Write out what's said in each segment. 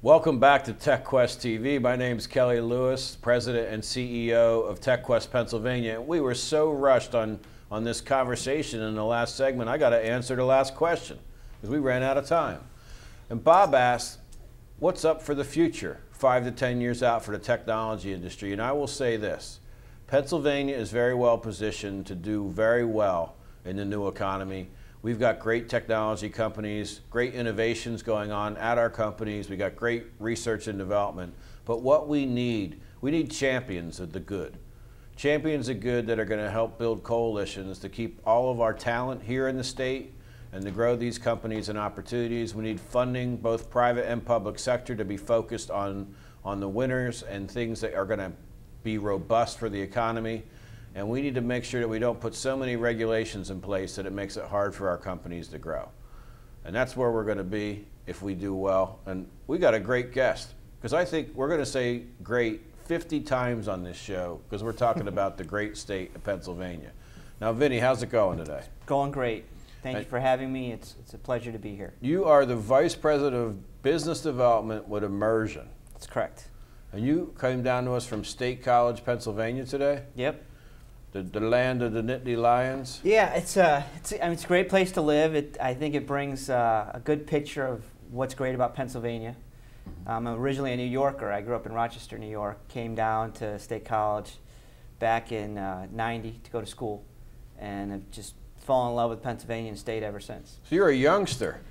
Welcome back to TechQuest TV. My name is Kelly Lewis, President and CEO of TechQuest Pennsylvania. We were so rushed on this conversation in the last segment, I got to answer the last question because we ran out of time. And Bob asked, what's up for the future, 5 to 10 years out for the technology industry? And I will say this, Pennsylvania is very well positioned to do very well in the new economy. We've got great technology companies, great innovations going on at our companies. We got great research and development. But what we need champions of the good. Champions of good that are going to help build coalitions to keep all of our talent here in the state and to grow these companies and opportunities. We need funding, both private and public sector, to be focused on the winners and things that are going to be robust for the economy. And we need to make sure that we don't put so many regulations in place that it makes it hard for our companies to grow. And that's where we're going to be if we do well. And we got a great guest, because I think we're going to say great 50 times on this show, because we're talking about the great state of Pennsylvania. Now, Vinny, how's it going today? Going great. Thank you for having me. It's a pleasure to be here. You are the Vice President of Business Development with Immersion. That's correct. And you came down to us from State College, Pennsylvania today? Yep. The land of the Nittany Lions? Yeah, it's a great place to live. I think it brings a good picture of what's great about Pennsylvania. I'm originally a New Yorker. I grew up in Rochester, New York. Came down to State College back in '90 to go to school, and I've just fallen in love with Pennsylvania and State ever since. So you're a youngster.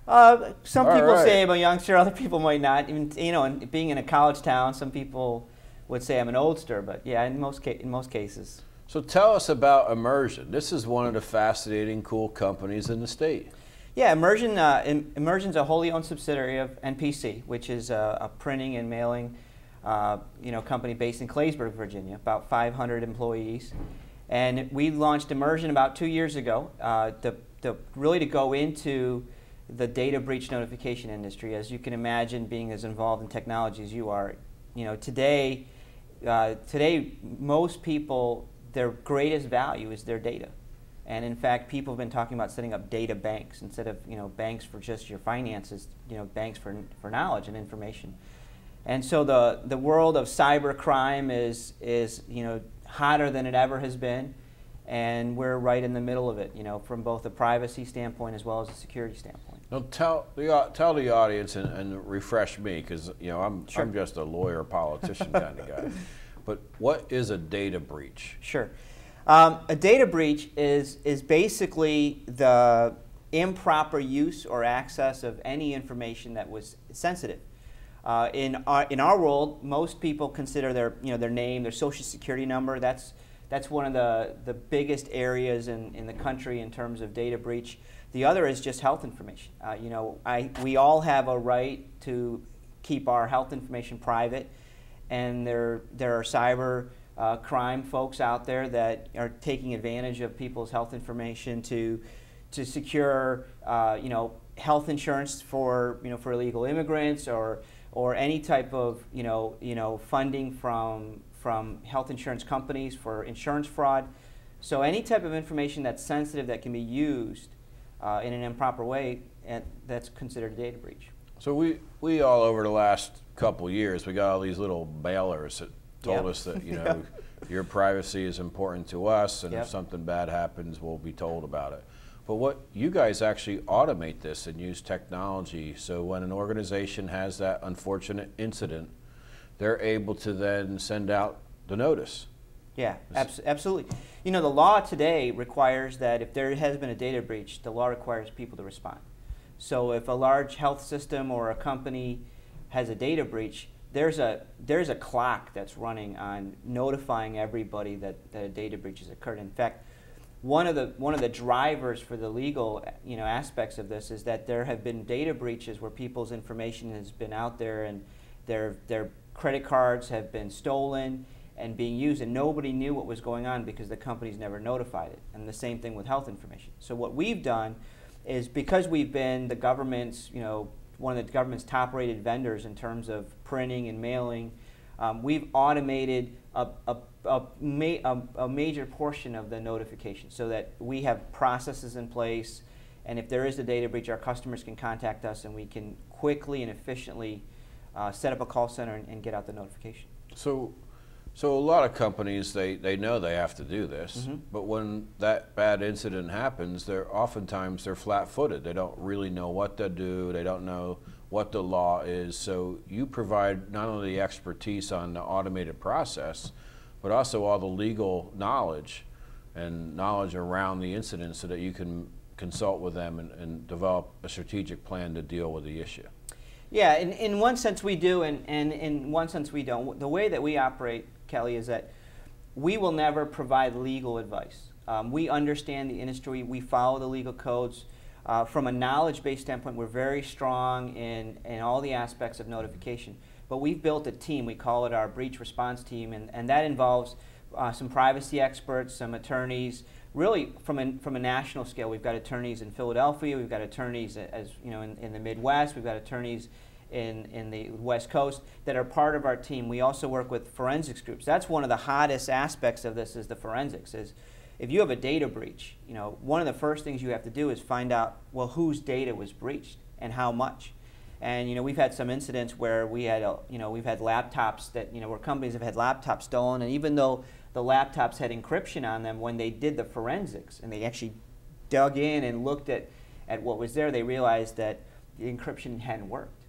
Some people say I'm a youngster. Other people might not. Even, you know, and being in a college town, some people would say I'm an oldster. But yeah, in most cases. So tell us about Immersion. This is one of the fascinating, cool companies in the state. Yeah, Immersion's a wholly owned subsidiary of NPC, which is a printing and mailing company based in Claysburg, Virginia, about 500 employees. And we launched Immersion about 2 years ago, really to go into the data breach notification industry. As you can imagine, being as involved in technology as you are, today most people, their greatest value is their data. And in fact, people have been talking about setting up data banks instead of banks for just your finances, banks for knowledge and information. And so the world of cyber crime is hotter than it ever has been, and we're right in the middle of it, from both a privacy standpoint as well as a security standpoint. Now tell the audience and refresh me, because I'm just a lawyer, politician kind of guy. But what is a data breach? Sure. A data breach is basically the improper use or access of any information that was sensitive. In our world, most people consider their name, their social security number. That's one of the biggest areas in the country in terms of data breach. The other is just health information. We all have a right to keep our health information private. And there are cyber crime folks out there that are taking advantage of people's health information to secure health insurance for illegal immigrants or any type of funding from health insurance companies for insurance fraud. So any type of information that's sensitive that can be used in an improper way, that's considered a data breach. So we all over the last couple years, we got all these little mailers that told us that your privacy is important to us, and if something bad happens, we'll be told about it. But what you guys actually automate this and use technology, so when an organization has that unfortunate incident, they're able to then send out the notice. Yeah, absolutely. The law today requires that if there has been a data breach, the law requires people to respond. So if a large health system or a company has a data breach, there's a clock that's running on notifying everybody that a data breach has occurred. In fact, one of the drivers for the legal aspects of this is that there have been data breaches where people's information has been out there and their credit cards have been stolen and being used, and nobody knew what was going on because the companies never notified it. And the same thing with health information. So what we've done is, because we've been the government's, one of the government's top-rated vendors in terms of printing and mailing, we've automated a major portion of the notification so that we have processes in place, and if there is a data breach, our customers can contact us and we can quickly and efficiently set up a call center and get out the notification. So a lot of companies, they know they have to do this, but when that bad incident happens, oftentimes they're flat-footed. They don't really know what to do. They don't know what the law is. So you provide not only the expertise on the automated process, but also all the legal knowledge and knowledge around the incident so that you can consult with them and develop a strategic plan to deal with the issue. Yeah, in one sense we do, and in one sense we don't. The way that we operate, Kelly, is that we will never provide legal advice. We understand the industry. We follow the legal codes. From a knowledge-based standpoint, we're very strong in all the aspects of notification. But we've built a team. We call it our breach response team, and that involves some privacy experts, some attorneys. Really, from a national scale, we've got attorneys in Philadelphia. We've got attorneys, as you know, in the Midwest. We've got attorneys in the West Coast that are part of our team. We also work with forensics groups. That's one of the hottest aspects of this, is the forensics. Is if you have a data breach, you know, one of the first things you have to do is find out, well, whose data was breached and how much. And you know, we've had some incidents where we've had laptops that, you know, where companies have had laptops stolen, and even though the laptops had encryption on them, when they did the forensics and they actually dug in and looked at what was there, they realized that the encryption hadn't worked.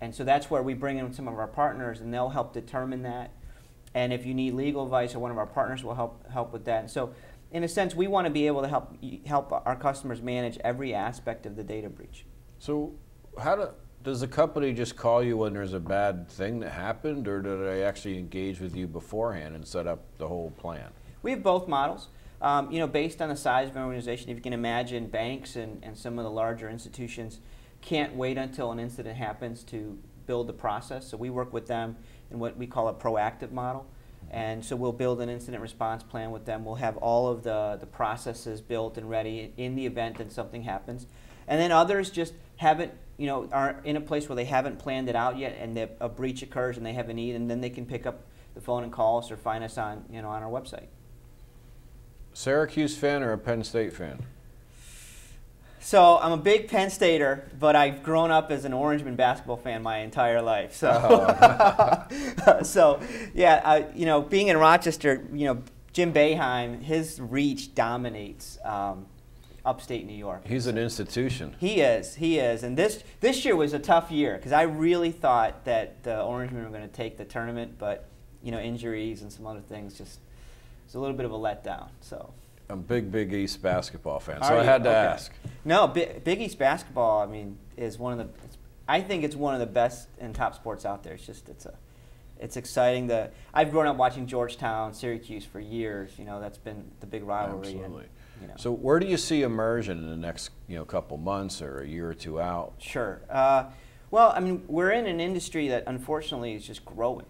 And so that's where we bring in some of our partners, and they'll help determine that. And if you need legal advice, or one of our partners will help with that. And so, in a sense, we want to be able to help our customers manage every aspect of the data breach. So, does the company just call you when there's a bad thing that happened, or do they actually engage with you beforehand and set up the whole plan? We have both models. You know, based on the size of an organization, if you can imagine, banks and some of the larger institutions can't wait until an incident happens to build the process. So we work with them in what we call a proactive model. And so we'll build an incident response plan with them. We'll have all of the processes built and ready in the event that something happens. And then others just haven't, you know, are in a place where they haven't planned it out yet, and a breach occurs and they have a need, and then they can pick up the phone and call us or find us on, you know, on our website. Syracuse fan or a Penn State fan? So I'm a big Penn Stater, but I've grown up as an Orangeman basketball fan my entire life. So, so yeah, you know, being in Rochester, you know, Jim Boeheim, his reach dominates upstate New York. He's an institution. He is, and this year was a tough year because I really thought that the Orangemen were going to take the tournament, but you know, injuries and some other things just it's a little bit of a letdown. So. I'm a big East basketball fan, so I had to ask. No, Big East basketball, I mean, is one of the. I think it's one of the best and top sports out there. It's just it's exciting. I've grown up watching Georgetown, Syracuse for years. You know, that's been the big rivalry. Absolutely. And, you know. So where do you see Immersion in the next couple months or a year or two out? Sure. Well, I mean, we're in an industry that unfortunately is just growing.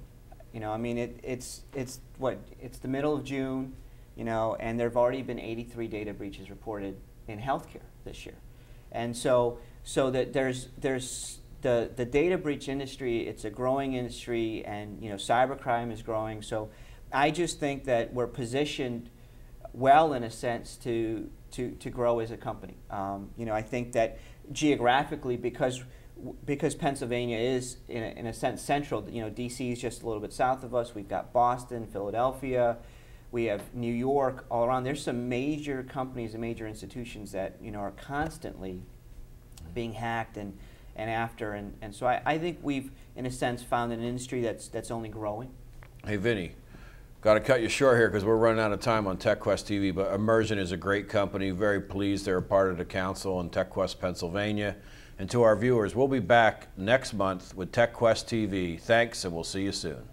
You know, I mean, it's the middle of June. You know, and there have already been 83 data breaches reported in healthcare this year, and so that there's the data breach industry. It's a growing industry, and you know, cybercrime is growing. So, I just think that we're positioned well, in a sense, to grow as a company. You know, I think that geographically, because Pennsylvania is in a sense central. You know, D.C. is just a little bit south of us. We've got Boston, Philadelphia. We have New York, all around. There's some major companies and major institutions that, you know, are constantly being hacked and after. And so I think we've, in a sense, found an industry that's only growing. Hey, Vinny, got to cut you short here because we're running out of time on TechQuest TV, but Immersion is a great company. Very pleased they're a part of the council in TechQuest, Pennsylvania. And to our viewers, we'll be back next month with TechQuest TV. Thanks, and we'll see you soon.